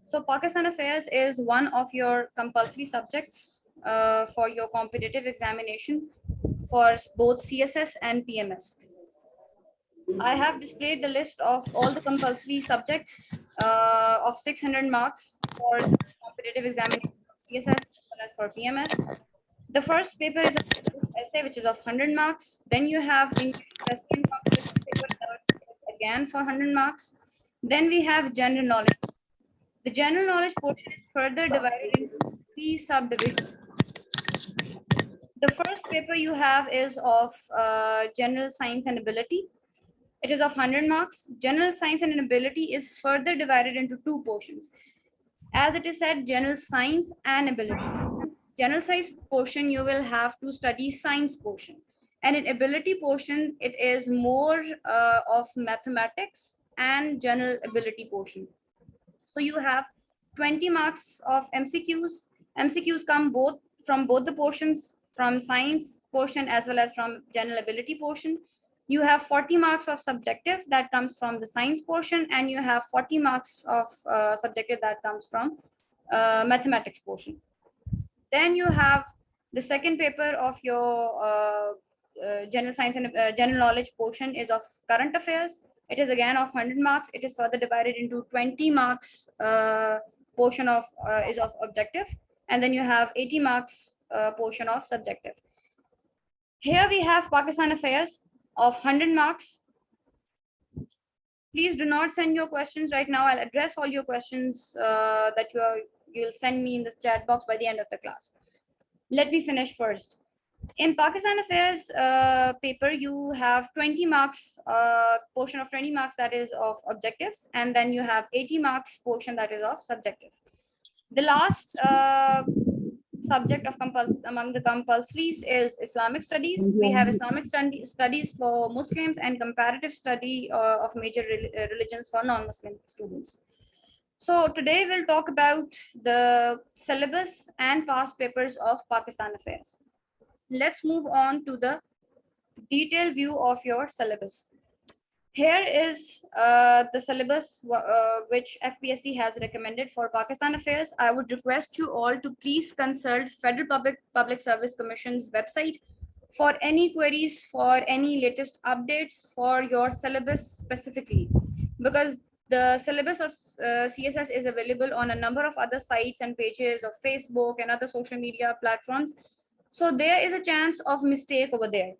So Pakistan Affairs is one of your compulsory subjects for your competitive examination for both CSS and PMS. I have displayed the list of all the compulsory subjects of 600 marks for the competitive examination of CSS as well as for PMS. The first paper is a essay, which is of 100 marks. Then you have English Western composition paper, that is again for 100 marks. Then we have general knowledge. The general knowledge portion is further divided into 3 subdivisions. The first paper you have is of general science and ability. It is of 100 marks. General science and ability is further divided into 2 portions. As it is said, general science and ability. General science portion, you will have to study science portion. And in ability portion, it is more of mathematics and general ability portion. So you have 20 marks of MCQs. MCQs come both from both the portions, from science portion as well as from general ability portion. You have 40 marks of subjective that comes from the science portion, and you have 40 marks of subjective that comes from mathematics portion. Then you have the second paper of your general science and general knowledge portion is of current affairs. It is again of 100 marks. It is further divided into 20 marks portion of is of objective, and then you have 80 marks portion of subjective. Here we have Pakistan Affairs of 100 marks. Please do not send your questions right now. I'll address all your questions that you'll send me in the chat box by the end of the class. Let me finish first. In Pakistan Affairs paper, you have 20 marks, portion of 20 marks that is of objectives, and then you have 80 marks portion that is of subjective. The last subject of among the compulsories is Islamic studies. We have Islamic studies for Muslims and comparative study of major religions for non-Muslim students. So today we'll talk about the syllabus and past papers of Pakistan Affairs. Let's move on to the detailed view of your syllabus. Here is the syllabus which FPSC has recommended for Pakistan Affairs. I would request you all to please consult Federal Public Service Commission's website for any queries, for any latest updates for your syllabus specifically, because the syllabus of CSS is available on a number of other sites and pages of Facebook and other social media platforms. So there is a chance of mistake over there.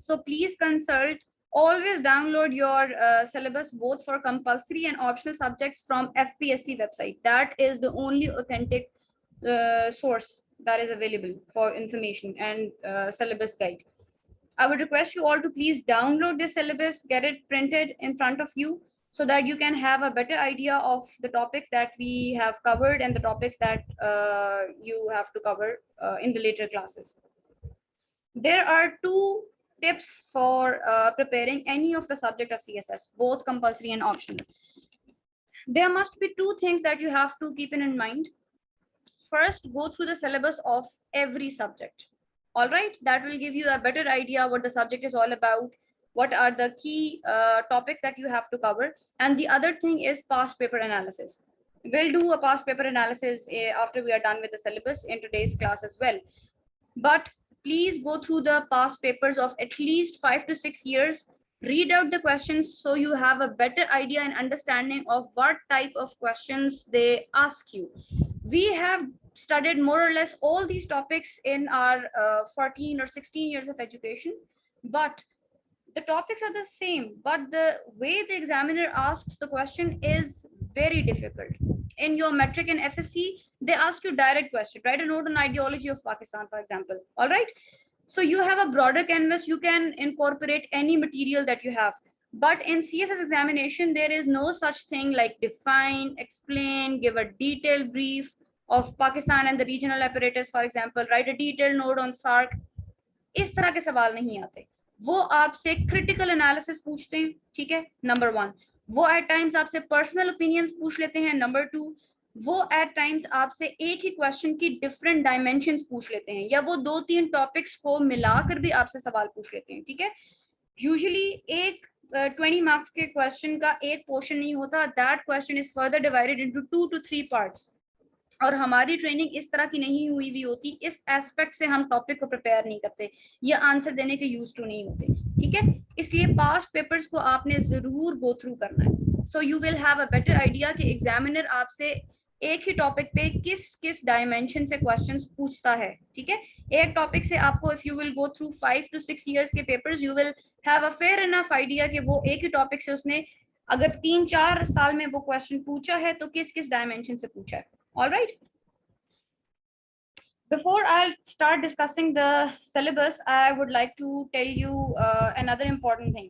So please consult. Always download your syllabus both for compulsory and optional subjects from FPSC website. That is the only authentic source that is available for information and syllabus guide. I would request you all to please download this syllabus, get it printed in front of you, so that you can have a better idea of the topics that we have covered and the topics that you have to cover in the later classes. There are 2 tips for preparing any of the subject of CSS, both compulsory and optional. There must be 2 things that you have to keep in mind. First, go through the syllabus of every subject. All right, that will give you a better idea what the subject is all about, what are the key topics that you have to cover. And the other thing is past paper analysis. We'll do a past paper analysis after we are done with the syllabus in today's class as well. But please go through the past papers of at least 5 to 6 years. Read out the questions so you have a better idea and understanding of what type of questions they ask you. We have studied more or less all these topics in our 14 or 16 years of education, but the topics are the same, but the way the examiner asks the question is very difficult. In your metric and FSC, they ask you direct question, write a note on ideology of Pakistan, for example. All right, so you have a broader canvas, you can incorporate any material that you have. But in CSS examination, there is no such thing like define, explain, give a detailed brief of Pakistan and the regional apparatus, for example, write a detailed note on SARC. इस तरह के सवाल नहीं आते, वो आपसे critical analysis पूछते हैं, ठीक है, नंबर 1. वो एट टाइम्स आपसे पर्सनल ओपिनियंस पूछ लेते हैं, नंबर 2. वो एट टाइम्स आपसे एक ही क्वेश्चन की डिफरेंट डायमेंशंस पूछ लेते हैं, या वो 2-3 टॉपिक्स को मिलाकर भी आपसे सवाल पूछ लेते हैं, ठीक है. यूजुअली एक 20 मार्क्स के क्वेश्चन का एक पोर्शन नहीं होता, that question is further divided into 2 to 3 parts. और हमारी ट्रेनिंग इस तरह की नहीं हुई भी होती, इस एस्पेक्ट से हम टॉपिक को प्रिपेयर नहीं करते या आंसर देने के यूज टू नहीं होते, ठीक है। इसलिए पास्ट पेपर्स को आपने जरूर गो थ्रू करना है, so you will have a better idea कि एग्जामिनर आपसे एक ही टॉपिक पे किस किस डायमेंशन से क्वेश्चंस पूछता है, ठीक है। एक टॉपिक से आपको if you will go through 5 to 6 years के papers, you will have a fair enough idea कि वो एक ही टॉपिक से उसने अगर 3-4 साल में वो क्वेश्चन पूछा है तो किस किस डायमेंशन से पूछा है। All right. Before I start discussing the syllabus, I would like to tell you another important thing.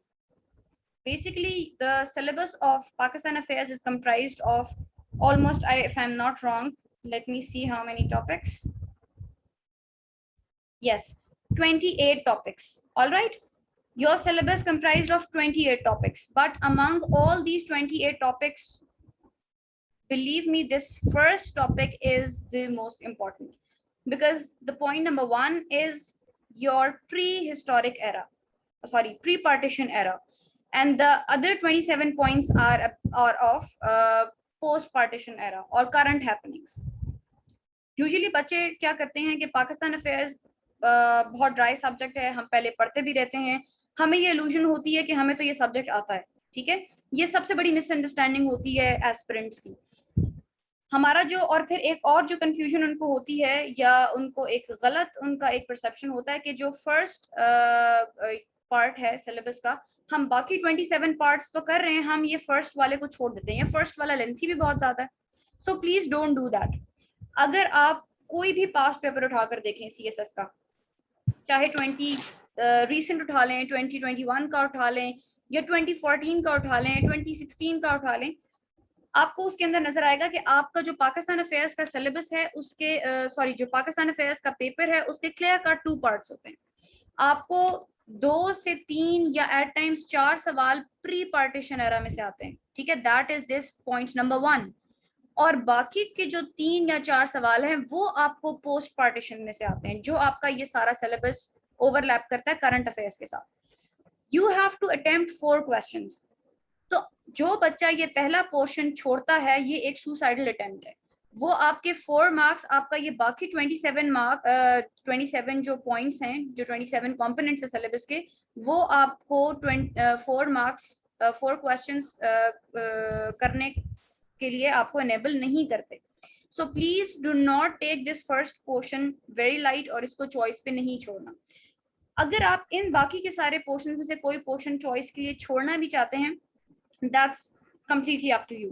Basically, the syllabus of Pakistan Affairs is comprised of almost, if I'm not wrong, let me see how many topics. Yes, 28 topics. All right. Your syllabus comprised of 28 topics, but among all these 28 topics, believe me, this first topic is the most important, because the point number 1 is your prehistoric era, sorry, pre-partition era, and the other 27 points are of post-partition era or current happenings. Usually बच्चे क्या करते हैं कि Pakistan affairs बहुत dry subject है, हम पहले पढ़ते भी रहते हैं, हमें ये इल्यूजन होती है कि हमें तो ये सब्जेक्ट आता है, ठीक है। ये सबसे बड़ी मिसअंडरस्टैंडिंग होती है एस्पिरेंट्स की। हमारा जो, और फिर एक और जो कंफ्यूजन उनको होती है या उनको एक गलत उनका एक परसेप्शन होता है कि जो फर्स्ट पार्ट है सिलेबस का, हम बाकी 27 पार्ट्स तो कर रहे हैं, हम ये फर्स्ट वाले को छोड़ देते हैं, फर्स्ट वाला लेंथी भी बहुत ज्यादा है। So please don't do that. अगर आप कोई भी पास्ट पेपर उठाकर देखें सीएसएस का, चाहे 20 रीसेंट उठा लें, 2021 का उठा लें, या 2014 का उठा लें, 2016 का उठा लें, आपको उसके अंदर नजर आएगा कि आपका जो पाकिस्तान अफेयर्स का सिलेबस है उसके सॉरी जो पाकिस्तान अफेयर्स का पेपर है उसके क्लियर कट 2 पार्ट्स होते हैं। आपको 2 से 3 या एट टाइम्स 4 सवाल प्री पार्टीशन एरा में से आते हैं, ठीक है। That is this point number 1। और बाकी के जो 3 या 4 सवाल हैं वो आपको पोस्ट पार्टीशन में से आते हैं, जो आपका ये सारा सिलेबस ओवरलैप करता है करंट अफेयर्स के साथ। You have to attempt 4 questions. तो जो बच्चा ये पहला पोर्शन छोड़ता है, ये एक सुसाइडल अटेम्प्ट है। वो आपके 4 मार्क्स, आपका ये बाकी 27 मार्क 27 जो पॉइंट्स हैं, जो 27 कंपोनेंट्स है सिलेबस के, वो आपको 4 मार्क्स 4 क्वेश्चंस करने के लिए आपको एनेबल नहीं करते। So please do not take this first portion very light और इसको चॉइस पे नहीं छोड़ना। अगर आप इन बाकी के सारे पोर्शन में से कोई पोर्शन चॉइस के लिए छोड़ना भी चाहते हैं, that's completely up to you.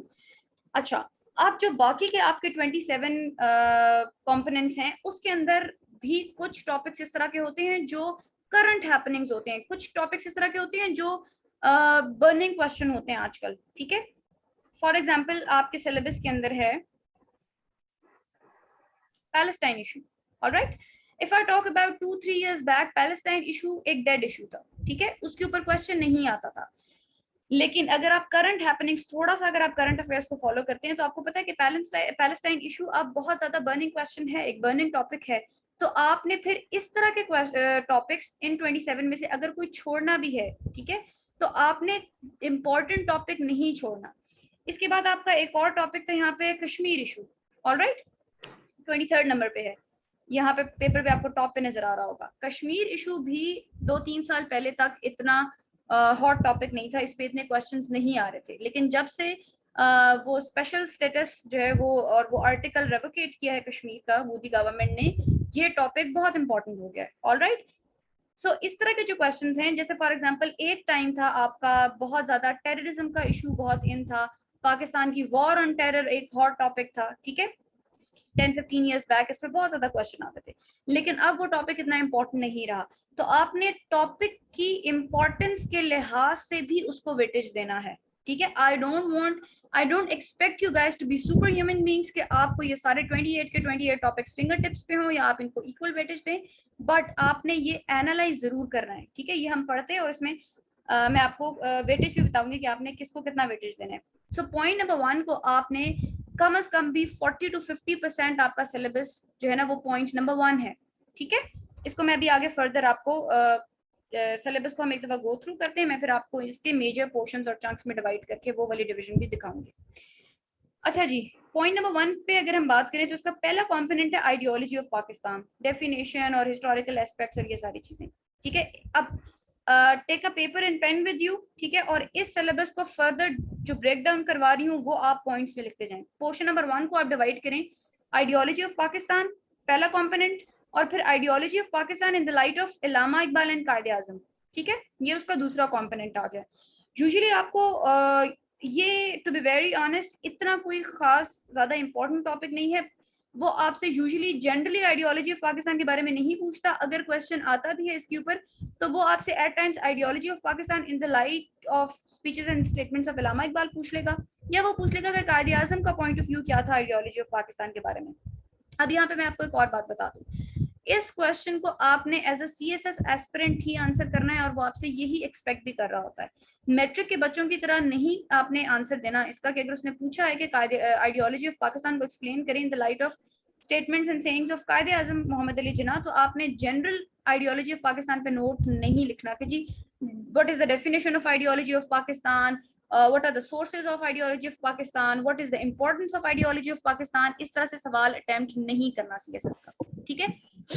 अच्छा, अब जो बाकी के आपके 27 कंपोनेंट्स हैं उसके अंदर भी कुछ टॉपिक्स इस तरह के होते हैं जो करंट हैपनिंग्स होते हैं, कुछ टॉपिक्स इस तरह के होते हैं जो बर्निंग क्वेश्चन होते हैं आजकल, ठीक है। फॉर एग्जांपल आपके सिलेबस के अंदर है Palestine issue, alright. If I talk about 2-3 years back, Palestine issue एक डेड इशू था, ठीक है, उसके ऊपर क्वेश्चन नहीं आता था। लेकिन अगर आप करंट हैपनिंग्स, थोड़ा सा अगर आप करंट अफेयर्स को फॉलो करते हैं तो आपको पता है कि पैलेस्टाइन इशू अब बहुत ज्यादा बर्निंग क्वेश्चन है, एक बर्निंग टॉपिक है। तो आपने फिर इस तरह के टॉपिक्स इन 27 में से अगर कोई छोड़ना भी है, ठीक है, तो आपने इंपॉर्टेंट टॉपिक नहीं छोड़ना। इसके बाद आपका एक और टॉपिक था यहाँ पे Kashmir issue, alright, 23rd number पे है, यहाँ पे पेपर पे आपको टॉप पे नजर आ रहा होगा। कश्मीर इशू भी 2-3 साल पहले तक इतना हॉट टॉपिक नहीं था, इस पे इतने क्वेश्चंस नहीं आ रहे थे। लेकिन जब से वो स्पेशल स्टेटस जो है वो और वो आर्टिकल रेवोकेट किया है कश्मीर का मोदी गवर्नमेंट ने, ये टॉपिक बहुत इंपॉर्टेंट हो गया है, ऑलराइट। सो इस तरह के जो क्वेश्चंस हैं, जैसे फॉर एग्जांपल एक टाइम था आपका बहुत ज्यादा टेररिज्म का इशू बहुत इन था, पाकिस्तान की वॉर ऑन टेरर एक हॉट टॉपिक था, ठीक है, 10-15 years बैक इस पे बहुत ज्यादा क्वेश्चन आते थे। लेकिन अब वो टॉपिक इतना इंपॉर्टेंट नहीं रहा, तो आपने टॉपिक की इंपॉर्टेंस के लिहाज से भी उसको वेटेज देना है, ठीक है। I don't expect you guys to be super human beings कि आपको ये सारे 28 के 28 टॉपिक्स फिंगर टिप्स पे हो या आप इनको इक्वल वेटेज दें, बट आपने ये एनालाइज जरूर करना है, ठीक है। ये हम पढ़ते हैं और इसमें मैं आपको वेटेज भी बताऊंगी कि आपने किसको कितना वेटेज देना है। सो पॉइंट नंबर 1 को आपने कम से कम भी 40 to 50% आपका सिलेबस जो है ना वो पॉइंट नंबर 1 है, ठीक है। इसको मैं अभी आगे फर्दर आपको सिलेबस को हम एक दफा गो थ्रू करते हैं, मैं फिर आपको इसके मेजर पोर्शंस और चंक्स में डिवाइड करके वो वाली डिवीजन भी दिखाऊंगी। अच्छा जी, पॉइंट नंबर 1 पे अगर हम बात करें तो इसका पहला कंपोनेंट है आइडियोलॉजी ऑफ पाकिस्तान, डेफिनेशन और हिस्टोरिकल एस्पेक्ट्स और ये सारी चीजें। ठीक है, अब take a paper and pen with you, ठीक है, और इस सिलेबस को फर्दर जो ब्रेक डाउन करवा रही हूँ वो आप पॉइंट्स में लिखते जाएं। पोर्शन नंबर 1 को आप डिवाइड करें, आइडियोलॉजी ऑफ पाकिस्तान पहला कंपोनेंट, और फिर ideology of Pakistan in the light of Allama Iqbal and Quaid-e Azam. ठीक है, ये उसका दूसरा कंपोनेंट आ गया। यूजुअली आपको ये टू बी वेरी ऑनेस्ट इतना कोई खास ज्यादा इंपॉर्टेंट टॉपिक नहीं है, वो आपसे usually generally ideology of Pakistan के बारे में नहीं पूछता, अगर क्वेश्चन आता भी है इसके ऊपर तो वो आपसे eight times ideology of Pakistan in the light of speeches and statements of Allama Iqbal पूछ लेगा, या वो पूछ लेगा कि कायदे आजम का पॉइंट ऑफ व्यू क्या था आइडियोलॉजी ऑफ पाकिस्तान के बारे में। अब यहाँ पे मैं आपको एक और बात बता दूं, इस क्वेश्चन को आपने एज अ सीएसएस एस्पिरेंट ही आंसर करना है, और वो आपसे यही एक्सपेक्ट भी कर रहा होता है। मैट्रिक के बच्चों की तरह नहीं आपने आंसर देना इसका कि अगर उसने पूछा है कि आइडियोलॉजी ऑफ पाकिस्तान को एक्सप्लेन करें इन the light of statements and sayings of कायदे आजम मोहम्मद अली जिन्ना, तो आपने जनरल आइडियोलॉजी ऑफ पाकिस्तान पे नोट नहीं लिखना कि जी what is the definition of ideology of Pakistan, what are the sources of ideology of Pakistan, what is the importance of ideology of Pakistan, इस तरह से सवाल अटेम्प्ट नहीं करना सीएसएस का। ठीक है,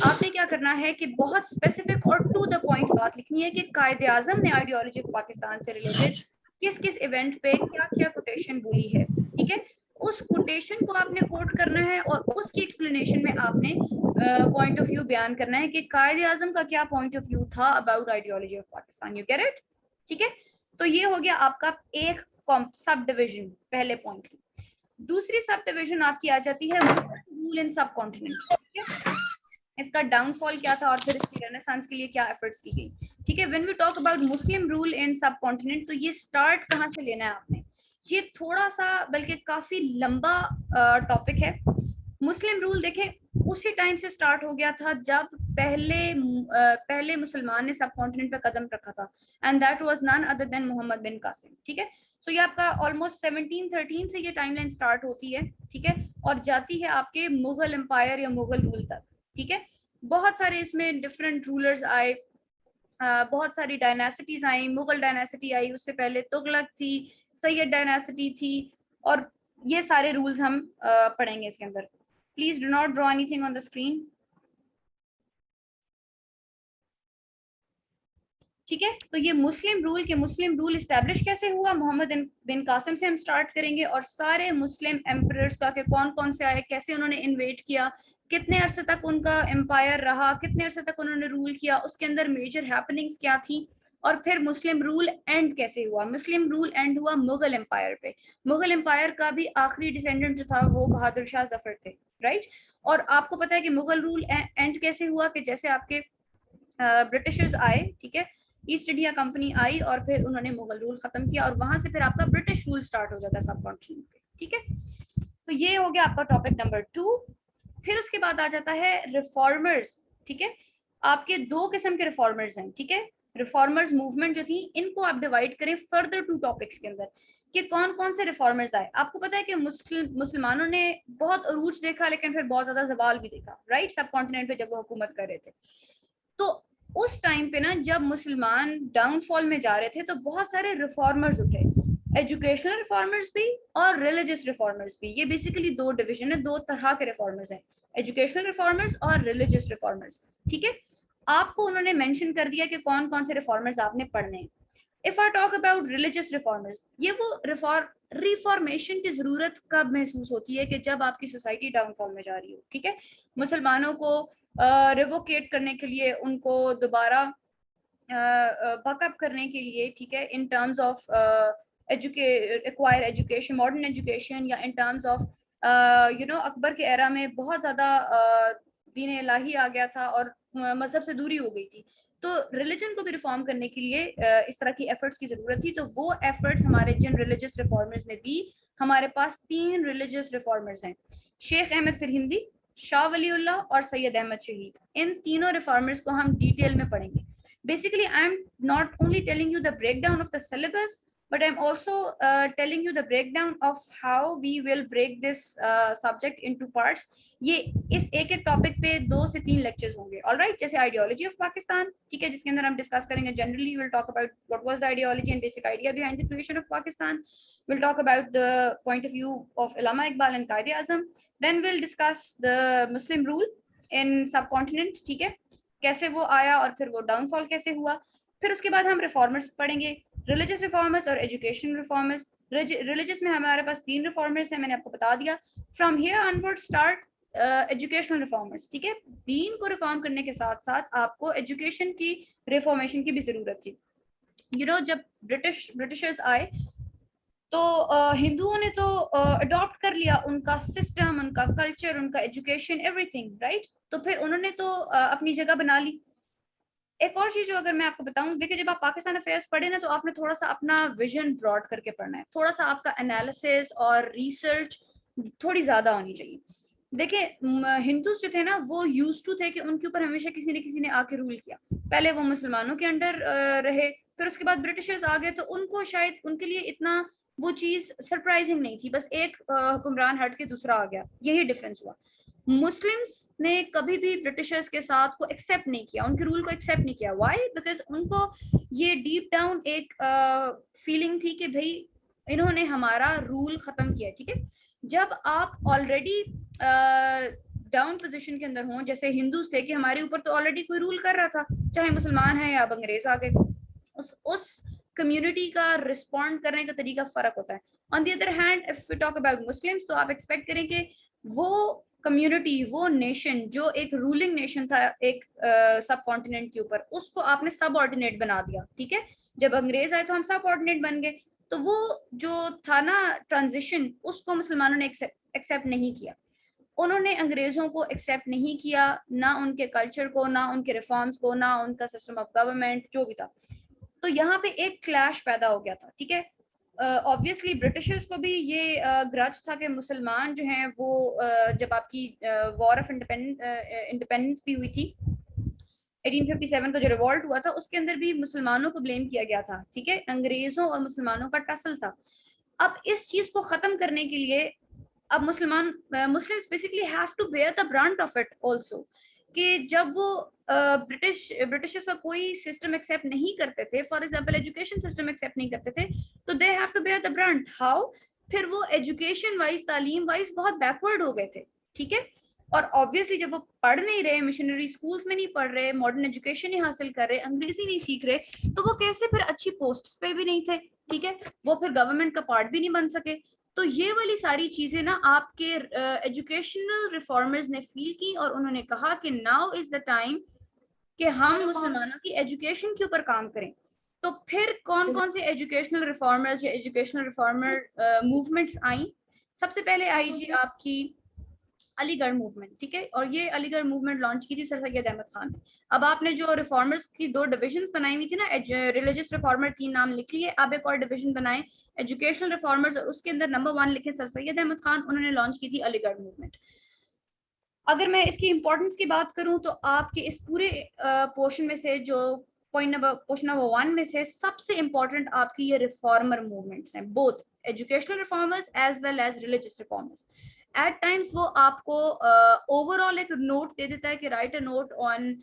आपने क्या करना है कि बहुत स्पेसिफिक और टू द पॉइंट बात लिखनी है कि कायदे आजम ने आइडियोलॉजी ऑफ पाकिस्तान से रिलेटेड किस किस इवेंट पे क्या क्या कोटेशन बोली है। ठीक है, उस कोटेशन को आपने कोट करना है और उसकी एक्सप्लेनेशन में आपने पॉइंट ऑफ व्यू बयान करना है कि कायदे आजम का क्या पॉइंट ऑफ व्यू था about ideology of Pakistan. You get it? ठीक है, तो ये हो गया आपका एक सब डिविजन पहले पॉइंट की। दूसरी सब डिविजन आपकी आ जाती है रूल इन सब कॉन्टिनेंट। ठीक है, इसका डाउनफॉल क्या था और फिर इसकी रेनेसांस के लिए क्या एफर्ट्स की गई। ठीक है, when we talk about Muslim rule in subcontinent, तो ये स्टार्ट कहाँ से लेना है आपने, ये थोड़ा सा बल्कि काफी लंबा टॉपिक है। मुस्लिम रूल देखें उसी टाइम से स्टार्ट हो गया था जब पहले मुसलमान ने सब कॉन्टिनेंट पे कदम रखा था, and that was none other than Mohammad bin Qasim. ठीक है, सो ये आपका ऑलमोस्ट 1713 से ये टाइमलाइन स्टार्ट होती है। ठीक है, और जाती है आपके मुगल एम्पायर या मुगल रूल तक। ठीक है, बहुत सारे इसमें डिफरेंट रूलर्स आए, बहुत सारी डायनेसिटीज आई, मुगल डायनेसिटी आई, उससे पहले तुगलक थी, सैयद डायनेसिटी थी, और ये सारे रूल्स हम पढ़ेंगे इसके अंदर। Please do not draw anything on the screen. ठीक है, तो ये मुस्लिम रूल इस्टेब्लिश कैसे हुआ, मोहम्मद बिन कासिम से हम स्टार्ट करेंगे, और सारे मुस्लिम एम्परर्स का के कौन कौन से आए, कैसे उन्होंने इन्वेट किया, कितने अरसे तक उनका एम्पायर रहा, कितने अरसे तक उन्होंने रूल किया, उसके अंदर मेजर हैपनिंग्स क्या थी, और फिर मुस्लिम रूल एंड कैसे हुआ। मुस्लिम रूल एंड हुआ मुगल एम्पायर पे। मुगल एम्पायर का भी आखिरी डिसेंडेंट जो था वो बहादुर शाह जफर थे, राइट। और आपको पता है कि मुगल रूल एंड कैसे हुआ, कि जैसे आपके ब्रिटिशर्स आए, ठीक है, ईस्ट इंडिया कंपनी आई और फिर उन्होंने मुगल रूल खत्म किया, और वहां से फिर आपका ब्रिटिश रूल स्टार्ट हो जाता है सब कॉन्टिनेंट पे। ठीक है, तो ये हो गया आपका टॉपिक नंबर 2। फिर उसके बाद आ जाता है रिफॉर्मर्स। ठीक है, आपके दो किस्म के रिफॉर्मर्स हैं। ठीक है, रिफॉर्मर्स मूवमेंट जो थी इनको आप डिवाइड करें फर्दर 2 टॉपिक्स के अंदर कि कौन कौन से रिफॉर्मर्स आए। आपको पता है कि मुसलमानों ने बहुत अरूज देखा लेकिन फिर बहुत ज्यादा जवाल भी देखा, राइट, सब कॉन्टिनेंट पे जब वो हुकूमत कर रहे थे। तो उस टाइम पे ना जब मुसलमान डाउनफॉल में जा रहे थे तो बहुत सारे रिफॉर्मर्स उठे, एजुकेशनल रिफॉर्मर्स भी और रिलीजियस रिफॉर्मर्स भी। ये बेसिकली 2 डिवीजन है, 2 तरह के रिफॉर्मर्स हैं, एजुकेशनल रिफॉर्मर्स और रिलीजियस रिफॉर्मर्स। ठीक है, आपको उन्होंने मेंशन कर दिया कि कौन कौन से रिफॉर्मर्स आपने पढ़ने हैं। If I talk about religious reformers, ये वो रिफॉर्मेशन की जरूरत कब महसूस होती है कि जब आपकी सोसाइटी डाउनफॉल में जा रही हो। ठीक है, मुसलमानों को रिवोकेट करने के लिए, उनको दोबारा बकअप करने के लिए, ठीक है, in terms of acquire education, modern education, या इन टर्म्स ऑफ अकबर के एरा में बहुत ज़्यादा दीन इलाही आ गया था और मजहब से दूरी हो गई थी, तो रिलीजन को भी रिफॉर्म करने के लिए इस तरह की एफर्ट्स की जरूरत थी। तो वो एफर्ट्स हमारे जिन रिलीजियस रिफॉर्मर्स ने दी, हमारे पास 3 रिलीजियस रिफॉर्मर्स हैं, शेख अहमद सिरहिंदी, शाह वलीउल्लाह और सैयद अहमद शहीद। इन तीनों रिफॉर्मर्स को हम डिटेल में पढ़ेंगे। Basically, I'm not only telling you the breakdown of the syllabus, but I'm also telling you the breakdown of how we will break this subject into parts. ये इस एक एक टॉपिक पे 2 से 3 लेक्चर्स होंगे, ऑलराइट। जैसे आइडियोलॉजी ऑफ पाकिस्तान, ठीक है, जिसके अंदर हम डिस्कस करेंगे generally, will talk about what was the ideology and basic idea behind the creation of Pakistan, we'll talk about the point of view of Allama Iqbal and Qaid-e-Azam, then we'll discuss the Muslim rule in subcontinent, ठीक है, कैसे वो आया और फिर वो downfall कैसे हुआ। फिर उसके बाद हम रिफॉर्मर्स पढ़ेंगे, रिलीजियस रिफॉर्मर्स और एजुकेशन रिफॉर्मर्स। रिलीजियस में हमारे पास 3 रिफॉर्मर्स हैं, मैंने आपको बता दिया। From here onward start educational reformers, ठीक है। दीन को रिफॉर्म करने के साथ साथ आपको एजुकेशन की रिफॉर्मेशन की भी जरूरत थी। जब ब्रिटिशर्स आए तो हिंदुओं ने तो अडॉप्ट कर लिया उनका सिस्टम, उनका कल्चर, उनका एजुकेशन, एवरीथिंग, राइट। तो फिर उन्होंने तो अपनी जगह बना ली। एक और चीज जो अगर मैं आपको बताऊं, देखिए जब आप पाकिस्तान अफेयर्स पढ़े ना, तो आपने थोड़ा सा अपना विजन ब्रॉड करके पढ़ना है, थोड़ा सा आपका एनालिसिस और रिसर्च थोड़ी ज्यादा होनी चाहिए। देखिए हिंदूज जो थे ना, वो यूज टू थे कि उनके ऊपर हमेशा किसी ने आके रूल किया। पहले वो मुसलमानों के अंडर रहे, फिर उसके बाद ब्रिटिशर्स आ गए, तो उनको शायद उनके लिए इतना वो चीज सरप्राइजिंग नहीं थी, बस एक हुक्मरान हट के दूसरा आ गया, यही डिफरेंस हुआ। मुस्लिम्स ने कभी भी ब्रिटिशर्स के साथ को एक्सेप्ट नहीं किया, उनके रूल को एक्सेप्ट नहीं किया। व्हाई? बिकॉज उनको ये डीप डाउन एक फीलिंग थी कि भाई इन्होंने हमारा रूल खत्म किया, ठीक है। जब आप ऑलरेडी डाउन पोजीशन के अंदर हों, जैसे हिंदूज थे कि हमारे ऊपर तो ऑलरेडी कोई रूल कर रहा था, चाहे मुसलमान है या अब अंग्रेज आ गए, उस कम्युनिटी का रिस्पॉन्ड करने का तरीका फर्क होता है। On the other hand if we talk about Muslims, तो आप एक्सपेक्ट करें कि वो कम्युनिटी, वो नेशन जो एक रूलिंग नेशन था एक सब कॉन्टिनेंट के ऊपर, उसको आपने सब ऑर्डिनेट बना दिया, ठीक है। जब अंग्रेज आए तो हम सब ऑर्डिनेट बन गए, तो वो जो था ना ट्रांजिशन, उसको मुसलमानों ने एक्सेप्ट नहीं किया। उन्होंने अंग्रेजों को एक्सेप्ट नहीं किया, ना उनके कल्चर को, ना उनके रिफॉर्म्स को, ना उनका सिस्टम ऑफ गवर्नमेंट जो भी था। तो यहाँ पे एक क्लैश पैदा हो गया था, ठीक है। ऑब्वियसली ब्रिटिशर्स को भी ये ग्रज था कि मुसलमान जो हैं वो जब आपकी वॉर ऑफ इंडिपेंडेंस भी हुई थी 1857 का जो रिवॉल्ट हुआ था, उसके अंदर भी मुसलमानों को ब्लेम किया गया था, ठीक है। अंग्रेजों और मुसलमानों का टसल था। अब इस चीज को खत्म करने के लिए अब Muslims basically have to bear the brunt of it also, कि जब वो ब्रिटिशर्स का कोई सिस्टम एक्सेप्ट नहीं करते थे, for example education system accept नहीं करते थे, तो they have to bear the brunt. How? फिर वो एजुकेशन वाइज, तालीम वाइज बहुत बैकवर्ड हो गए थे, ठीक है। और ऑब्वियसली जब वो पढ़ नहीं रहे, मिशनरी स्कूल्स में नहीं पढ़ रहे, मॉडर्न एजुकेशन नहीं हासिल कर रहे, अंग्रेजी नहीं सीख रहे, तो वो कैसे फिर अच्छी पोस्ट्स पे भी नहीं थे, ठीक है। वो फिर गवर्नमेंट का पार्ट भी नहीं बन सके। तो ये वाली सारी चीजें ना आपके एजुकेशनल रिफॉर्मर्स ने फील की, और उन्होंने कहा कि नाउ इज द टाइम कि हम मुसलमानों की एजुकेशन के ऊपर काम करें। तो फिर कौन कौन से एजुकेशनल रिफॉर्मर्स या एजुकेशनल रिफॉर्मर मूवमेंट्स आई? सबसे पहले आई जी आपकी अलीगढ़ मूवमेंट, ठीक है। और ये अलीगढ़ मूवमेंट लॉन्च की थी सर सैयद अहमद खान ने। अब आपने जो रिफॉर्मर्स की 2 डिविजन्स बनाई हुई थी ना, रिलीजियस रिफॉर्मर 3 नाम लिख लिए, अब एक और डिवीजन बनाए एजुकेशनल रिफॉर्मर्स, और उसके अंदर नंबर 1 लिखे सर सैयद अहमद खान, उन्होंने लॉन्च की थी अलीगढ़ मूवमेंट। अगर मैं इसकी इंपॉर्टेंस की बात करूं, तो आपके इस पूरे पोर्शन में से जो क्वेश्चन नंबर 1 में से सबसे इंपॉर्टेंट आपकी ये रिफॉर्मर मूवमेंट्स हैं, both educational reformers as well as religious reformers. At times वो आपको ओवरऑल एक नोट दे देता है कि write a note on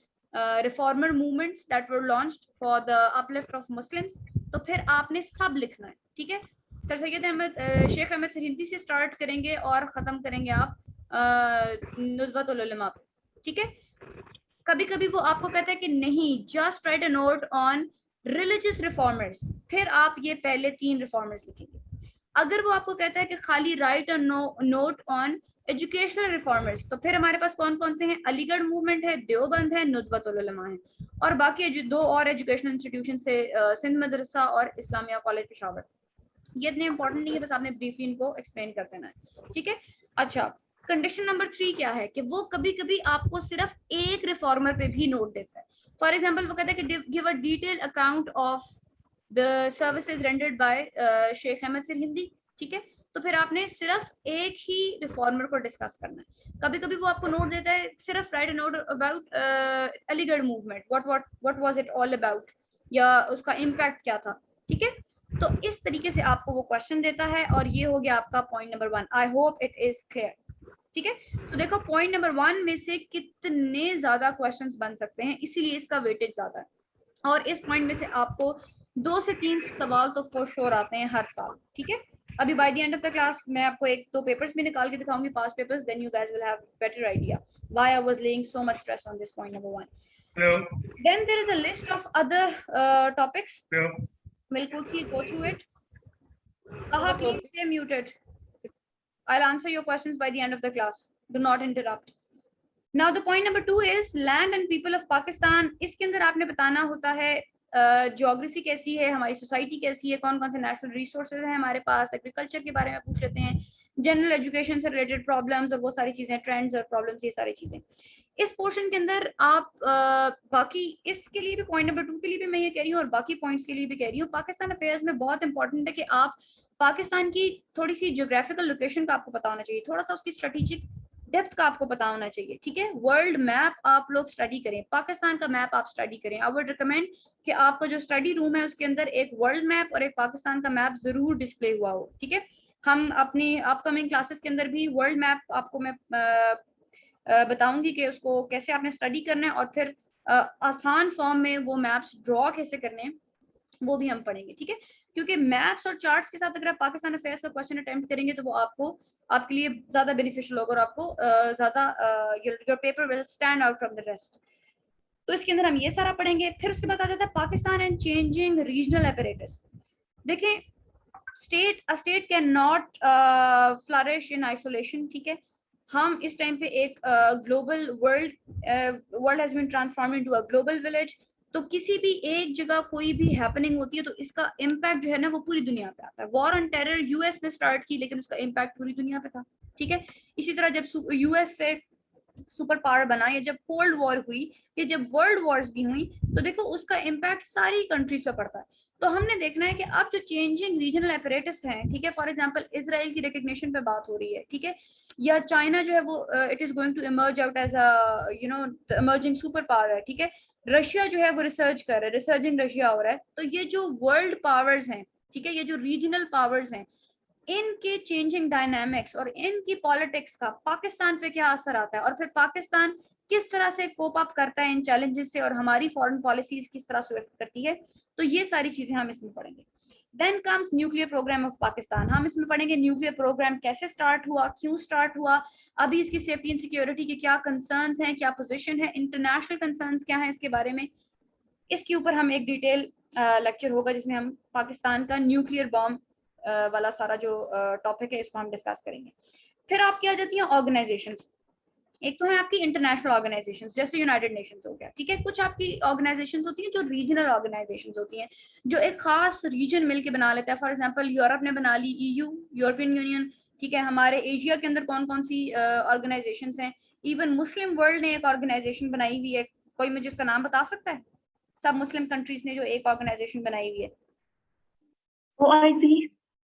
reformer movements that were launched for the uplift of Muslims. तो फिर आपने सब लिखना है, ठीक है। सर सैयद अहमद शेख अहमद सरहिंदी से स्टार्ट करेंगे और ख़त्म करेंगे आप नुज़्वतुल उलमा पे, ठीक है। कभी कभी वो आपको कहता है कि नहीं, just right a note on religious reformers, फिर आप ये पहले 3 रिफॉर्मर्स लिखेंगे। अगर वो आपको कहता है कि खाली right a note on educational reformers, तो फिर हमारे पास कौन कौन से हैं? अलीगढ़ मूवमेंट है, देवबंद है, नुज़्वतुल उलमा है, और बाकी 2 और एजुकेशनल इंस्टीट्यूशन से सिंध मदरसा और इस्लामिया कॉलेज पेशावर। ये इतने इंपॉर्टेंट नहीं है, बस आपने ब्रीफली इनको एक्सप्लेन कर देना है, ठीक है। अच्छा, कंडीशन नंबर 3 क्या है कि वो कभी कभी आपको सिर्फ एक रिफॉर्मर पे भी नोट देता है। फॉर एग्जाम्पल वो कहता है कि give a detail account of the services rendered by Sheikh Ahmad Sirhindi, ठीक है। तो फिर आपने सिर्फ एक ही रिफॉर्मर को डिस्कस करना है। कभी कभी वो आपको नोट देता है सिर्फ right a note about Aligarh movement, what was it all about, या उसका इम्पैक्ट क्या था, ठीक है। तो इस तरीके से आपको वो क्वेश्चन देता है, और ये हो गया आपका point number 1। I hope it is clear, ठीक है। तो देखो पॉइंट नंबर 1 में से कितने ज्यादा क्वेश्चंस बन सकते हैं, इसीलिए इसका वेटेज ज्यादा है। और इस पॉइंट में से आपको 2 से 3 सवाल तो फॉर श्योर आते हैं हर साल, ठीक है। अभी by the end of the class मैं आपको 1-2 पेपर्स भी निकाल के दिखाऊंगी, past papers, then you guys will have better idea why I was laying so much stress on this point number 1. Then there is a list of other topics. We'll quickly go through it. Taha, please stay muted. I'll answer your questions by the end of the class. Do not interrupt. Now the point number 2 is land and people of Pakistan. इसके अंदर आपने बताना होता है geography कैसी है, हमारी society कैसी है, कौन कौन से नेशनल रिसोर्सेज हैं हमारे पास, एग्रीकल्चर के बारे में पूछ लेते हैं, जनरल एजुकेशन से रिलेटेड प्रॉब्लम्स और वो सारी चीजें, ट्रेंड्स और प्रॉब्लम्स, ये सारी चीजें इस पोर्शन के अंदर आप बाकी इसके लिए भी पॉइंट नंबर 2 के लिए भी मैं ये कह रही हूँ और बाकी पॉइंट्स के लिए भी कह रही हूँ, पाकिस्तान अफेयर्स में बहुत इंपॉर्टेंट है कि आप पाकिस्तान की थोड़ी सी ज्योग्राफिकल लोकेशन का आपको पता होना चाहिए, थोड़ा सा उसकी स्ट्रेटेजिक डेप्थ का आपको पता होना चाहिए, ठीक है। वर्ल्ड मैप आप लोग स्टडी करें, पाकिस्तान का मैप आप स्टडी करें। आई वुड रिकमेंड कि आपका जो स्टडी रूम है उसके अंदर एक वर्ल्ड मैप और एक पाकिस्तान का मैप जरूर डिस्प्ले हुआ हो, ठीक है। हम अपनी अपकमिंग क्लासेस के अंदर भी वर्ल्ड मैप आपको मैं बताऊंगी कि उसको कैसे आपने स्टडी करना है और फिर आसान फॉर्म में वो मैप्स ड्रॉ कैसे करने हैं वो भी हम पढ़ेंगे, ठीक है। क्योंकि मैप्स और चार्ट्स के साथ अगर आप पाकिस्तान अफेयर्स का क्वेश्चन अटेम्प्ट करेंगे तो वो आपको आपके लिए ज्यादा बेनिफिशियल होगा और आपको ज्यादा your paper will stand out from the rest. तो इसके अंदर हम ये सारा पढ़ेंगे। फिर उसके बाद आ जाता है Pakistan and changing regional apparatus. देखें state can not flourish in isolation, ठीक है। हम इस टाइम पे एक global world has been transformed into a global village. तो किसी भी एक जगह कोई भी हैपनिंग होती है तो इसका इम्पैक्ट जो है ना वो पूरी दुनिया पे आता है। वॉर ऑन टेरर यूएस ने स्टार्ट की लेकिन उसका इम्पैक्ट पूरी दुनिया पे था, ठीक है। इसी तरह जब यूएस से सुपर पावर बना या जब कोल्ड वॉर हुई या जब वर्ल्ड वॉर्स भी हुई तो देखो उसका इम्पैक्ट सारी कंट्रीज पे पड़ता है। तो हमने देखना है कि अब जो चेंजिंग रीजनल एपरेटस हैं, ठीक है, फॉर एग्जांपल इजराइल की रिकग्निशन पे बात हो रही है, ठीक है, या चाइना जो है वो it is going to emerge out as a emerging super power है, ठीक है। रशिया जो है वो रिसर्च कर रहा है, रिसर्जिंग रशिया हो रहा है। तो ये जो वर्ल्ड पावर्स हैं, ठीक है, ये जो रीजनल पावर्स हैं, इनके चेंजिंग डायनामिक्स और इनकी पॉलिटिक्स का पाकिस्तान पे क्या असर आता है और फिर पाकिस्तान किस तरह से कोप अप करता है इन चैलेंजेस से और हमारी फॉरेन पॉलिसीज किस तरह से करती है, तो ये सारी चीजें हम इसमें पढ़ेंगे। Then comes nuclear program of Pakistan. हम इसमें पढ़ेंगे न्यूक्लियर प्रोग्राम कैसे स्टार्ट हुआ, क्यों स्टार्ट हुआ, अभी इसकी सेफ्टी एंड सिक्योरिटी के क्या कंसर्न्स हैं, क्या पोजीशन है, इंटरनेशनल कंसर्न्स क्या है इसके बारे में। इसके ऊपर हम एक डिटेल लेक्चर होगा जिसमें हम पाकिस्तान का न्यूक्लियर बॉम्ब वाला सारा जो टॉपिक है इसको हम डिस्कस करेंगे। फिर आपकी आ जाती हैं ऑर्गेनाइजेशंस। एक तो है आपकी इंटरनेशनल ऑर्गेनाइजेशंस जैसे यूनाइटेड नेशंस हो गया, ठीक है। कुछ आपकी ऑर्गेनाइजेशंस होती हैं जो रीजनल ऑर्गेनाइजेशंस होती हैं, जो एक खास रीजन मिलके बना लेता है। फॉर एग्जांपल यूरोप ने बना ली ईयू, यूरोपियन यूनियन, ठीक है। हमारे एशिया के अंदर कौन कौन सी ऑर्गेनाइजेशंस हैं, इवन मुस्लिम वर्ल्ड ने एक ऑर्गेनाइजेशन बनाई हुई है, कोई मुझे उसका नाम बता सकता है? सब मुस्लिम कंट्रीज ने जो एक ऑर्गेनाइजेशन बनाई हुई है,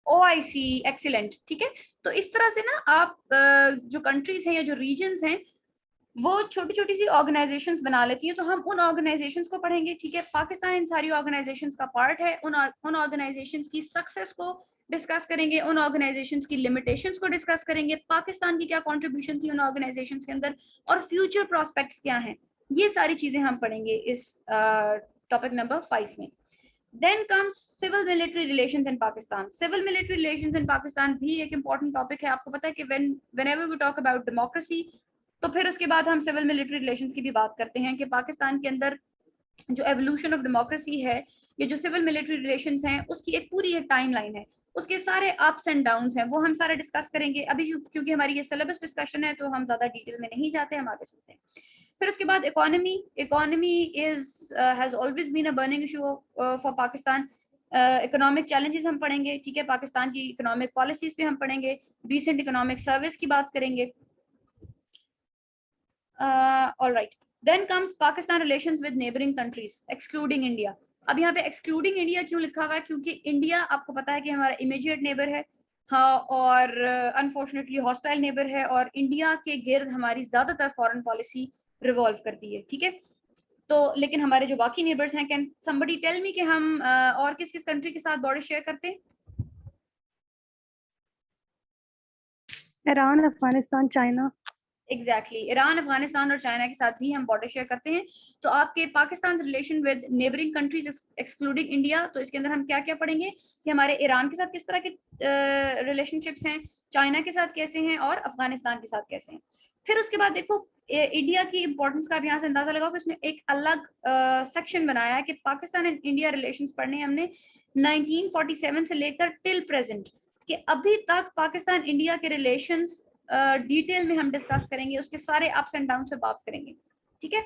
OIC, एक्सीलेंट, ठीक है। तो इस तरह से ना आप जो कंट्रीज हैं या जो रीजन्स हैं वो छोटी छोटी सी ऑर्गेनाइजेशंस बना लेती हैं, तो हम उन ऑर्गेनाइजेशंस को पढ़ेंगे, ठीक है। पाकिस्तान इन सारी ऑर्गेनाइजेशंस का पार्ट है, उन ऑर्गेनाइजेशंस की सक्सेस को डिस्कस करेंगे, उन ऑर्गेनाइजेशंस की लिमिटेशंस को डिस्कस करेंगे, पाकिस्तान की क्या कंट्रीब्यूशन थी उन ऑर्गेनाइजेशंस के अंदर और फ्यूचर प्रोस्पेक्ट्स क्या हैं, ये सारी चीजें हम पढ़ेंगे इस टॉपिक नंबर 5 में। Then comes civil military relations in Pakistan. Civil military relations in Pakistan भी एक important topic है। आपको पता है कि whenever we talk about democracy, तो फिर उसके बाद हम civil military relations की भी बात करते हैं कि पाकिस्तान के अंदर जो evolution of democracy है, ये जो civil military relations हैं, उसकी एक पूरी एक टाइमलाइन है, उसके सारे अप्स एंड डाउन्स हैं, वो हम सारे डिस्कस करेंगे। अभी क्योंकि हमारी ये सिलेबस डिस्कशन है तो हम ज्यादा डिटेल में नहीं जाते, हम आगे चलते हैं। फिर उसके बाद economy is has always been a burning issue for Pakistan. Economic challenges हम पढ़ेंगे, ठीक है। पाकिस्तान की इकोनॉमिक पॉलिसीज पे हम पढ़ेंगे, रिसेंट इकोनॉमिक सर्विस की बात करेंगे। Alright, then comes Pakistan relations with neighbouring countries excluding India. अब यहाँ पे एक्सक्लूडिंग इंडिया क्यों लिखा हुआ है? क्योंकि इंडिया आपको पता है कि हमारा इमीडिएट नेबर है, हाँ, और अनफॉर्चुनेटली हॉस्टाइल नेबर है, और इंडिया के गिर्द हमारी ज्यादातर फॉरेन पॉलिसी रिवॉल्व करती है, ठीक है। तो लेकिन हमारे जो बाकी नेबर्स हैं, कैन समबडी टेल मी कि हम और किस किस कंट्री के साथ बॉर्डर शेयर करते हैं? Iran, Afghanistan, China. Exactly Iran, Afghanistan और चाइना के साथ भी हम बॉर्डर शेयर करते हैं। तो आपके Pakistan relation with neighbouring countries excluding India, तो इसके अंदर हम क्या क्या पढ़ेंगे कि हमारे ईरान के साथ किस तरह के रिलेशनशिप्स हैं, चाइना के साथ कैसे हैं और अफगानिस्तान के साथ कैसे हैं। फिर उसके बाद देखो इंडिया की इंपॉर्टेंस का भी यहाँ से अंदाजा लगाओ कि उसने एक अलग सेक्शन बनाया है कि पाकिस्तान एंड इंडिया रिलेशंस पढ़ने हैं हमने 1947 से लेकर टिल प्रेजेंट, कि अभी तक पाकिस्तान इंडिया के रिलेशंस डिटेल में हम डिस्कस करेंगे, उसके सारे अप्स एंड डाउन से बात करेंगे, ठीक है।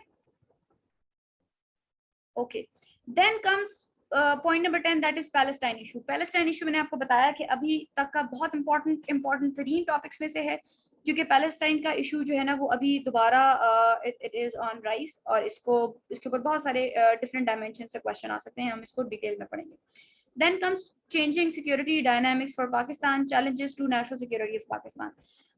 Okay, then comes point number 10, that is Palestine issue. Palestine issue मैंने आपको बताया कि अभी तक का बहुत इंपॉर्टेंट तरीन टॉपिक्स में से है, क्योंकि पैलेस्टाइन का इशू जो है ना वो अभी दोबारा इट इज ऑन राइज, और इसके ऊपर बहुत सारे डिफरेंट डायमेंशन से क्वेश्चन आ सकते हैं, हम इसको डिटेल में पढ़ेंगे। Then comes changing security dynamics for Pakistan, challenges to national security of Pakistan.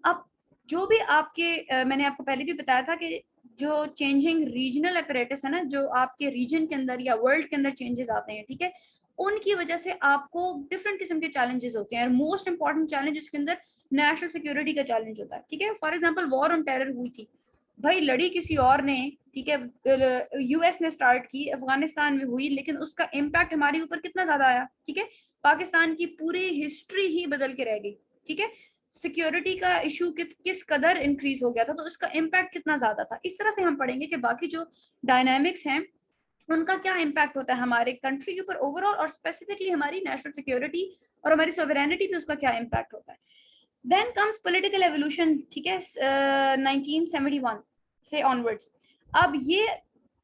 अब जो भी आपके मैंने आपको पहले भी बताया था कि जो चेंजिंग रीजनल अपरेटस है ना, जो आपके रीजन के अंदर या वर्ल्ड के अंदर चेंजेस आते हैं, ठीक है, उनकी वजह से आपको डिफरेंट किस्म के चैलेंजेस होते हैं, और मोस्ट इंपॉर्टेंट चैलेंज उसके अंदर नेशनल सिक्योरिटी का चैलेंज होता है, ठीक है। For example war on terror हुई थी, भाई लड़ी किसी और ने, ठीक है, यूएस ने स्टार्ट की, अफगानिस्तान में हुई, लेकिन उसका इम्पैक्ट हमारे ऊपर कितना ज्यादा आया, ठीक है, पाकिस्तान की पूरी हिस्ट्री ही बदल के रह गई, ठीक है। सिक्योरिटी का इशू किस कदर इंक्रीज हो गया था, तो उसका इम्पैक्ट कितना ज्यादा था। इस तरह से हम पढ़ेंगे कि बाकी जो डायनामिक्स हैं उनका क्या इम्पैक्ट होता है हमारे कंट्री के ऊपर ओवरऑल, और स्पेसिफिकली हमारी नेशनल सिक्योरिटी और हमारी सोवरेनिटी पे उसका क्या इम्पैक्ट होता है। देन कम्स पॉलिटिकल एवोल्यूशन, ठीक है, 1971 से ऑनवर्ड्स। अब ये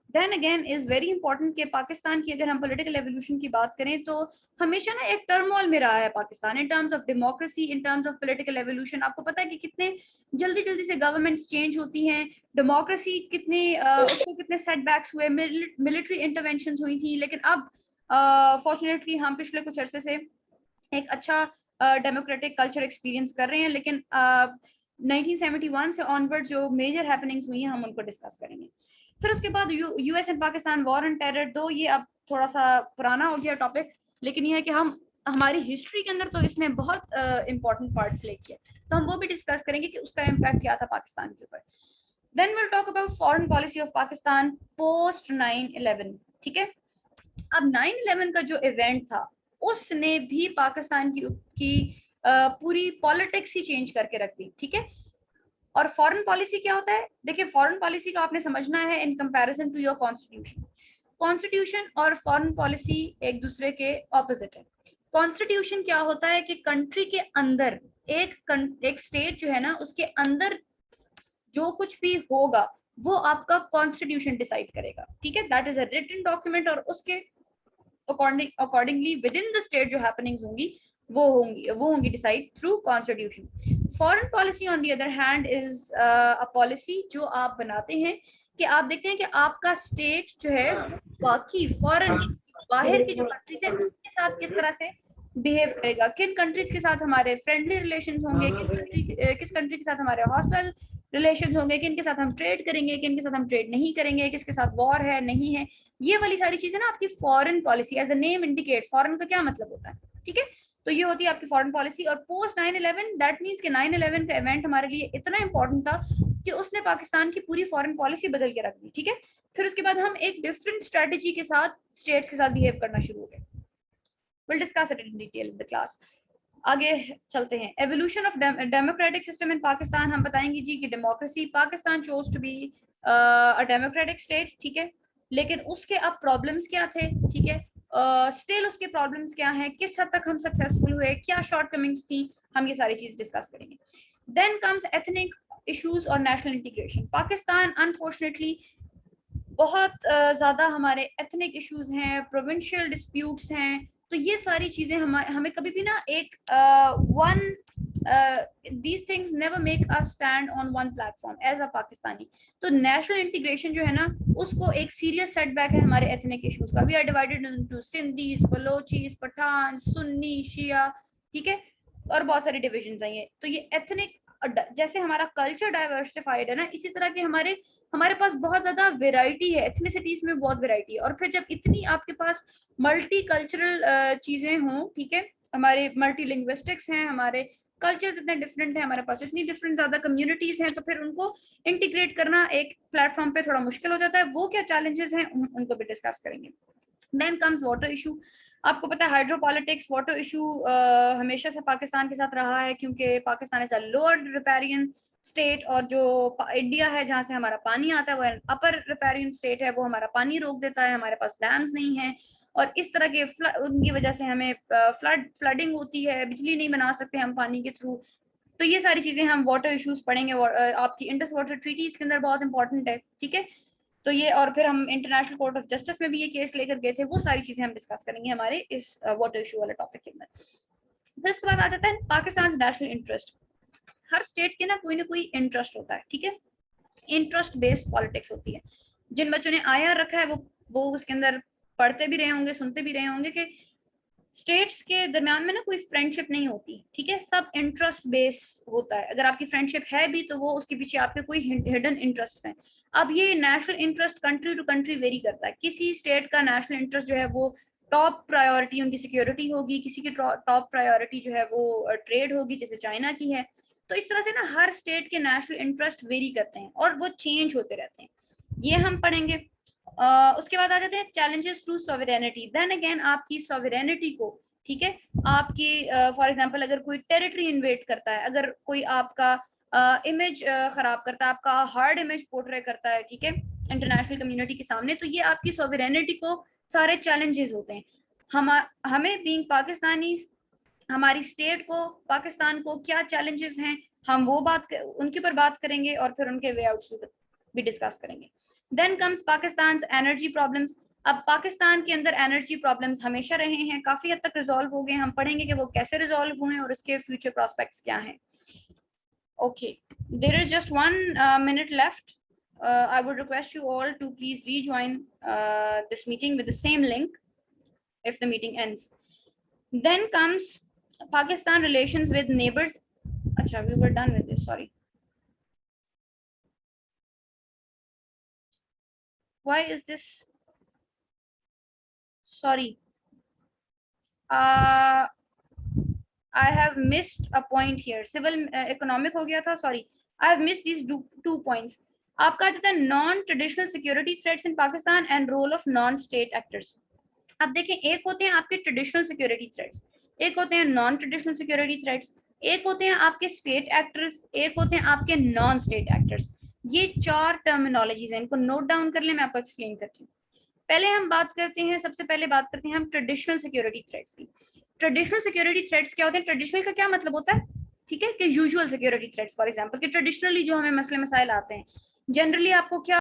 then again is very important कि पाकिस्तान की अगर हम पॉलिटिकल एवोल्यूशन की बात करें तो हमेशा ना एक टर्मोल में रहा है Pakistan, in terms of democracy, in terms of political evolution. आपको पता है कि कितने जल्दी जल्दी से गवर्नमेंट्स चेंज होती हैं, डेमोक्रेसी कितने उसको कितने सेटबैक्स हुए, मिलिट्री इंटरवेंशन हुई थी, लेकिन अब फॉर्चुनेटली हम पिछले कुछ अरसे से एक अच्छा डेमोक्रेटिक कल्चर एक्सपीरियंस कर रहे हैं। लेकिन 1971 से ऑनवर्ड जो मेजर हैपनिंग्स हुई हैं हम उनको डिस्कस करेंगे। फिर उसके बाद US and Pakistan war and terror, दो ये अब थोड़ा सा पुराना हो गया टॉपिक, लेकिन ये है कि हम हमारी हिस्ट्री के अंदर तो इसने बहुत इंपॉर्टेंट पार्ट प्ले किया, तो हम वो भी डिस्कस करेंगे कि उसका इम्पैक्ट क्या था पाकिस्तान के ऊपर। Then will talk about foreign policy of Pakistan post 9/11, ठीक है। अब 9/11 का जो इवेंट था उसने भी पाकिस्तान की पूरी पॉलिटिक्स ही चेंज करके रख दी, ठीक है। और फॉरेन पॉलिसी क्या होता है, देखिए फॉरेन पॉलिसी को आपने समझना है in comparison to your constitution. Constitution और फॉरेन पॉलिसी एक दूसरे के ऑपोजिट है। कॉन्स्टिट्यूशन क्या होता है कि कंट्री के अंदर एक स्टेट जो है ना उसके अंदर जो कुछ भी होगा वो आपका कॉन्स्टिट्यूशन डिसाइड करेगा, ठीक है। That is a written document, और उसके accordingly within the state जो हैपनिंग्स होंगी वो होंगी decide through constitution. Foreign policy on the other hand is a policy जो आप बनाते हैं कि आप देखते हैं कि आपका स्टेट जो है बाकी फॉरेन बाहर की जो कंट्रीज है उनके साथ किस तरह से बिहेव करेगा, किन कंट्रीज के साथ हमारे फ्रेंडली रिलेशंस होंगे, किस कंट्री के साथ हमारे हॉस्टाइल रिलेशंस होंगे, किन के साथ हम ट्रेड करेंगे, किन के साथ हम ट्रेड नहीं करेंगे, किसके साथ वॉर है नहीं है। ये वाली सारी चीजें ना आपकी foreign policy, as a name indicate foreign का क्या मतलब होता है, ठीक है। तो ये होती है आपकी फॉरेन पॉलिसी। और पोस्ट 9/11 दैट मींस कि 9/11 का इवेंट हमारे लिए इतना इंपॉर्टेंट था कि उसने पाकिस्तान की पूरी फॉरेन पॉलिसी बदल के रख दी, ठीक है। फिर उसके बाद हम एक डिफरेंट स्ट्रेटेजी के साथ स्टेट्स के साथ बिहेव करना शुरू हो गए। Will discuss it in detail in the class. आगे चलते हैं, evolution of democratic system in Pakistan. हम बताएंगे जी कि democracy, Pakistan chose to be a democratic state, ठीक है, लेकिन उसके अब प्रॉब्लम्स क्या थे, ठीक है, स्टिल उसके प्रॉब्लम्स क्या हैं, किस हद तक हम सक्सेसफुल हुए, क्या शॉर्टकमिंग्स थी, हम ये सारी चीज डिस्कस करेंगे। देन कम्स एथनिक इश्यूज और नेशनल इंटीग्रेशन। पाकिस्तान अनफॉर्चुनेटली बहुत ज़्यादा हमारे एथनिक इश्यूज हैं, प्रोविंशियल डिस्प्यूट्स हैं, तो ये सारी चीज़ें हमें कभी भी ना एक one these things never make us stand on one platform as a Pakistani. तो नेशनल इंटीग्रेशन जो है ना उसको एक सीरियस सेटबैक है हमारे एथनिक इश्यूज का। We are divided into Sindhis, Balochis, Pathan, Sunni, Shia, ठीक है, और बहुत सारी डिविजन हैं ये। तो ये एथनिक, जैसे हमारा कल्चर डाइवर्सिफाइड है ना, इसी तरह के हमारे पास बहुत ज्यादा वेराइटी है, एथनिसिटीज में बहुत वेराइटी है। और फिर जब इतनी आपके पास मल्टी कल्चरल चीजें हों, ठीक है, हमारे मल्टी लिंग्विस्टिक्स हैं, हमारे कल्चर्स इतने डिफरेंट हैं हमारे पास, इतनी डिफरेंट ज्यादा कम्युनिटीज हैं, तो फिर उनको इंटीग्रेट करना एक प्लेटफॉर्म पे थोड़ा मुश्किल हो जाता है। वो क्या चैलेंजेस हैं उनको भी डिस्कस करेंगे। Then comes water issue. आपको पता है हाइड्रो पॉलिटिक्स, वाटर इशू हमेशा से पाकिस्तान के साथ रहा है, क्योंकि Pakistan is a lower riparian state, और जो इंडिया है जहाँ से हमारा पानी आता है वो अपर रिपेरियन स्टेट है, वो हमारा पानी रोक देता है, हमारे पास डैम्स नहीं है, और इस तरह के उनकी वजह से हमें फ्लडिंग होती है, बिजली नहीं बना सकते हम पानी के थ्रू। तो ये सारी चीजें हम वाटर इश्यूज पढ़ेंगे, आपकी इंडस वाटर ट्रीटी इसके अंदर बहुत इंपॉर्टेंट है, ठीक है। तो ये, और फिर हम इंटरनेशनल कोर्ट ऑफ जस्टिस में भी ये केस लेकर गए थे, वो सारी चीजें हम डिस्कस करेंगे हमारे इस वाटर इशू वाले टॉपिक के अंदर। फिर उसके बाद आ जाता है पाकिस्तान नेशनल इंटरेस्ट। हर स्टेट के ना कोई इंटरेस्ट होता है, ठीक है, इंटरेस्ट बेस्ड पॉलिटिक्स होती है। जिन बच्चों ने आईआर रखा है वो उसके अंदर पढ़ते भी रहे होंगे, सुनते भी रहे होंगे कि स्टेट्स के दरमियान में ना कोई फ्रेंडशिप नहीं होती, ठीक है, सब इंटरेस्ट बेस होता है। अगर आपकी फ्रेंडशिप है भी तो वो उसके पीछे आपके कोई हिडन इंटरेस्ट हैं। अब ये national interest country to country very करता है। किसी स्टेट का नेशनल इंटरेस्ट जो है वो टॉप प्रायोरिटी उनकी सिक्योरिटी होगी, किसी की टॉप प्रायोरिटी जो है वो ट्रेड होगी, जैसे चाइना की है। तो इस तरह से ना हर स्टेट के नेशनल इंटरेस्ट वेरी करते हैं और वो चेंज होते रहते हैं, ये हम पढ़ेंगे। उसके बाद आ जाते हैं challenges to sovereignty. Then again आपकी सॉवरेनिटी को, ठीक है, आपकी फॉर एग्जांपल अगर कोई टेरिटरी इन्वेट करता है, अगर कोई आपका इमेज खराब करता है, आपका हार्ड इमेज पोर्ट्रे करता है, ठीक है, इंटरनेशनल कम्युनिटी के सामने, तो ये आपकी सॉवरेनिटी को सारे चैलेंजेस होते हैं। हमें बीइंग पाकिस्तानी, हमारी स्टेट को, पाकिस्तान को क्या चैलेंजेस हैं, हम वो उनके ऊपर बात करेंगे, और फिर उनके वे आउट्स भी डिस्कस करेंगे। Then comes Pakistan energy problems. अब पाकिस्तान के अंदर एनर्जी प्रॉब्लम्स हमेशा रहे हैं, काफी हद तक रिजॉल्व हो गए, हम पढ़ेंगे कि वो कैसे रिजॉल्व हुए और उसके फ्यूचर प्रोस्पेक्ट्स क्या हैं। Okay, there is just 1 minute left. I would request you all to please rejoin this meeting with the same link if the meeting ends. Then comes Pakistan relations with neighbors. Acha, we were done with this, sorry. Why is this? Sorry. I have missed a point here. Civil economic हो गया था, sorry. I have missed these two points. आपका आ जाता है non traditional security threats in Pakistan and role of non state actors. अब देखें, एक होते हैं आपके ट्रेडिशनल सिक्योरिटी थ्रेट्स, एक होते हैं नॉन ट्रेडिशनल सिक्योरिटी थ्रेट्स, एक होते हैं आपके स्टेट एक्टर्स, एक होते हैं आपके नॉन स्टेट एक्टर्स। ये 4 टर्मिनोलॉजीज हैं, इनको नोट डाउन कर ले, मैं आपको एक्सप्लेन करती हूँ। पहले हम बात करते हैं, सबसे पहले बात करते हैं हम ट्रेडिशनल सिक्योरिटी थ्रेट्स की। ट्रेडिशनल सिक्योरिटी थ्रेट्स क्या होते हैं? ट्रेडिशनल का क्या मतलब होता है, ठीक है, कि usual security threats, for example कि ट्रेडिशनली जो हमें मसले मसाइल आते हैं, जनरली आपको क्या